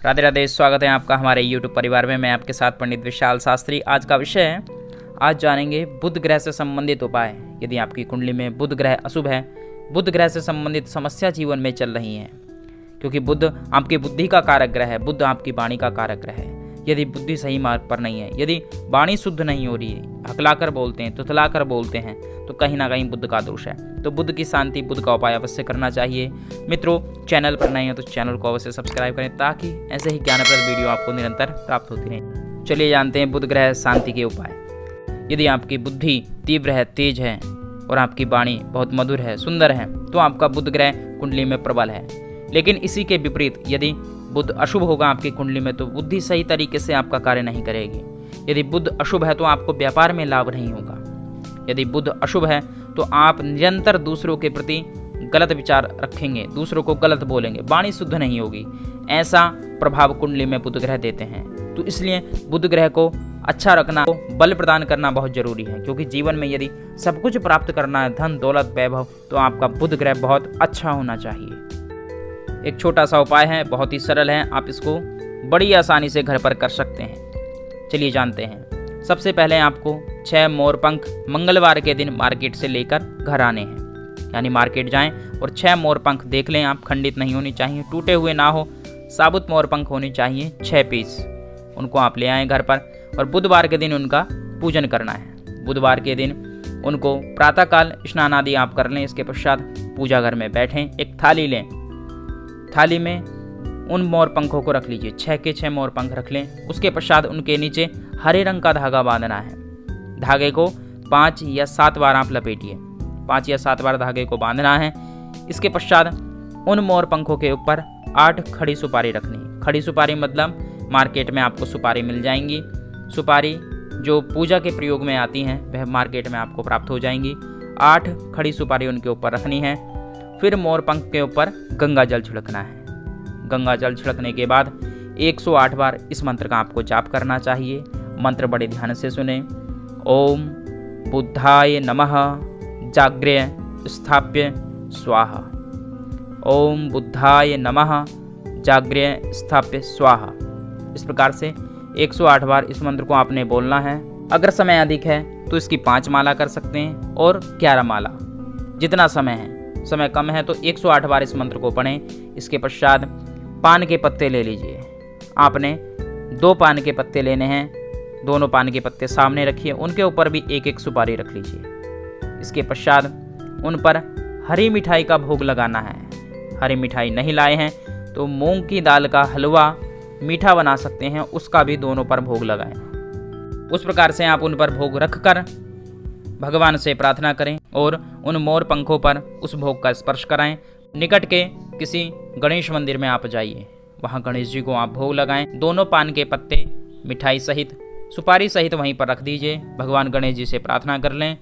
राधे राधे, स्वागत है आपका हमारे YouTube परिवार में। मैं आपके साथ पंडित विशाल शास्त्री। आज का विषय है, आज जानेंगे बुध ग्रह से संबंधित उपाय। यदि आपकी कुंडली में बुध ग्रह अशुभ है, बुध ग्रह से संबंधित समस्या जीवन में चल रही है, क्योंकि बुध आपकी बुद्धि का कारक ग्रह है, बुध आपकी वाणी का कारक ग्रह है। यदि बुद्धि सही मार्ग पर नहीं है, यदि वाणी शुद्ध नहीं हो रही है, हकलाकर बोलते हैं, तुतलाकर बोलते हैं, तो कहीं ना कहीं बुध का दोष है। तो बुध की शांति, बुध का उपाय अवश्य करना चाहिए। मित्रों, चैनल पर नए हो तो चैनल को अवश्य सब्सक्राइब करें, ताकि ऐसे ही ज्ञानप्रद वीडियो आपको निरंतर प्राप्त होती रहे। चलिए जानते हैं बुध ग्रह शांति के उपाय। यदि आपकी बुद्धि तीव्र है, तेज है और आपकी वाणी बहुत मधुर है, सुंदर है, तो आपका बुध ग्रह कुंडली में प्रबल है। लेकिन इसी के विपरीत यदि बुध अशुभ होगा आपकी कुंडली में, तो बुद्धि सही तरीके से आपका कार्य नहीं करेगी। यदि बुध अशुभ है तो आपको व्यापार में लाभ नहीं होगा। यदि बुध अशुभ है तो आप निरंतर दूसरों के प्रति गलत विचार रखेंगे, दूसरों को गलत बोलेंगे, वाणी शुद्ध नहीं होगी। ऐसा प्रभाव कुंडली में बुध ग्रह देते हैं। तो इसलिए बुध ग्रह को अच्छा रखना, बल प्रदान करना बहुत जरूरी है, क्योंकि जीवन में यदि सब कुछ प्राप्त करना है, धन दौलत वैभव, तो आपका बुध ग्रह बहुत अच्छा होना चाहिए। एक छोटा सा उपाय है, बहुत ही सरल है, आप इसको बड़ी आसानी से घर पर कर सकते हैं। चलिए जानते हैं। सबसे पहले आपको 6 मोरपंख मंगलवार के दिन मार्केट से लेकर घर आने हैं। यानी मार्केट जाएं और 6 मोरपंख देख लें आप, खंडित नहीं होनी चाहिए, टूटे हुए ना हो, साबुत मोरपंख होनी चाहिए 6 पीस। उनको आप ले आएँ घर पर और बुधवार के दिन उनका पूजन करना है। बुधवार के दिन उनको प्रातःकाल स्नान आदि आप कर लें। इसके पश्चात पूजा घर में बैठें, एक थाली लें, थाली में उन मोर पंखों को रख लीजिए, 6 के 6 मोर पंख रख लें। उसके पश्चात उनके नीचे हरे रंग का धागा बांधना है। धागे को 5 या 7 बार आप लपेटिए, 5 या 7 बार धागे को बांधना है। इसके पश्चात उन मोर पंखों के ऊपर 8 खड़ी सुपारी रखनी है। खड़ी सुपारी मतलब मार्केट में आपको सुपारी मिल जाएंगी। सुपारी जो पूजा के प्रयोग में आती हैं वह मार्केट में आपको प्राप्त हो जाएंगी। 8 खड़ी सुपारी उनके ऊपर रखनी है। फिर मोर पंख के ऊपर गंगा जल छिड़कना है। गंगा जल छिड़कने के बाद 108 बार इस मंत्र का आपको जाप करना चाहिए। मंत्र बड़े ध्यान से सुने। ओम बुद्धाय नमः जाग्रय स्थाप्य स्वाहा। ओम बुद्धाय नमः जाग्रय स्थाप्य स्वाहा। इस प्रकार से 108 बार इस मंत्र को आपने बोलना है। अगर समय अधिक है तो इसकी 5 माला कर सकते हैं और 11 माला, जितना समय है। समय कम है तो 108 बार इस मंत्र को पढ़ें। इसके पश्चात पान के पत्ते ले लीजिए। आपने 2 पान के पत्ते लेने हैं। दोनों पान के पत्ते सामने रखिए, उनके ऊपर भी 1-1 सुपारी रख लीजिए। इसके पश्चात उन पर हरी मिठाई का भोग लगाना है। हरी मिठाई नहीं लाए हैं तो मूंग की दाल का हलवा मीठा बना सकते हैं, उसका भी दोनों पर भोग लगाएं। उस प्रकार से आप उन पर भोग रखकर भगवान से प्रार्थना करें और उन मोर पंखों पर उस भोग का स्पर्श कराएं। निकट के किसी गणेश मंदिर में आप जाइए, वहां गणेश जी को आप भोग लगाएं। दोनों पान के पत्ते मिठाई सहित, सुपारी सहित वहीं पर रख दीजिए। भगवान गणेश जी से प्रार्थना कर लें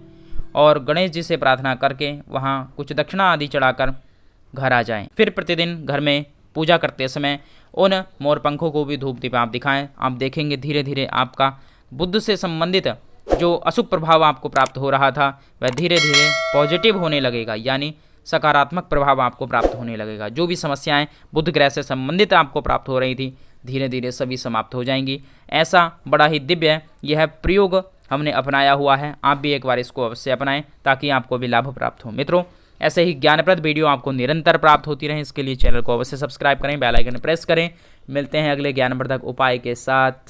और गणेश जी से प्रार्थना करके वहां कुछ दक्षिणा आदि चढ़ाकर घर आ जाएं। फिर प्रतिदिन घर में पूजा करते समय उन मोर पंखों को भी धूप दीप आप दिखाएं। आप देखेंगे धीरे धीरे आपका बुध से संबंधित जो अशुभ प्रभाव आपको प्राप्त हो रहा था वह धीरे धीरे पॉजिटिव होने लगेगा, यानी सकारात्मक प्रभाव आपको प्राप्त होने लगेगा। जो भी समस्याएं बुध ग्रह से संबंधित आपको प्राप्त हो रही थी, धीरे धीरे सभी समाप्त हो जाएंगी। ऐसा बड़ा ही दिव्य यह प्रयोग हमने अपनाया हुआ है। आप भी एक बार इसको अवश्य अपनाएं, ताकि आपको भी लाभ प्राप्त हो। मित्रों, ऐसे ही ज्ञानप्रद वीडियो आपको निरंतर प्राप्त होती रहे, इसके लिए चैनल को अवश्य सब्सक्राइब करें, बेल आइकन प्रेस करें। मिलते हैं अगले ज्ञानवर्धक उपाय के साथ।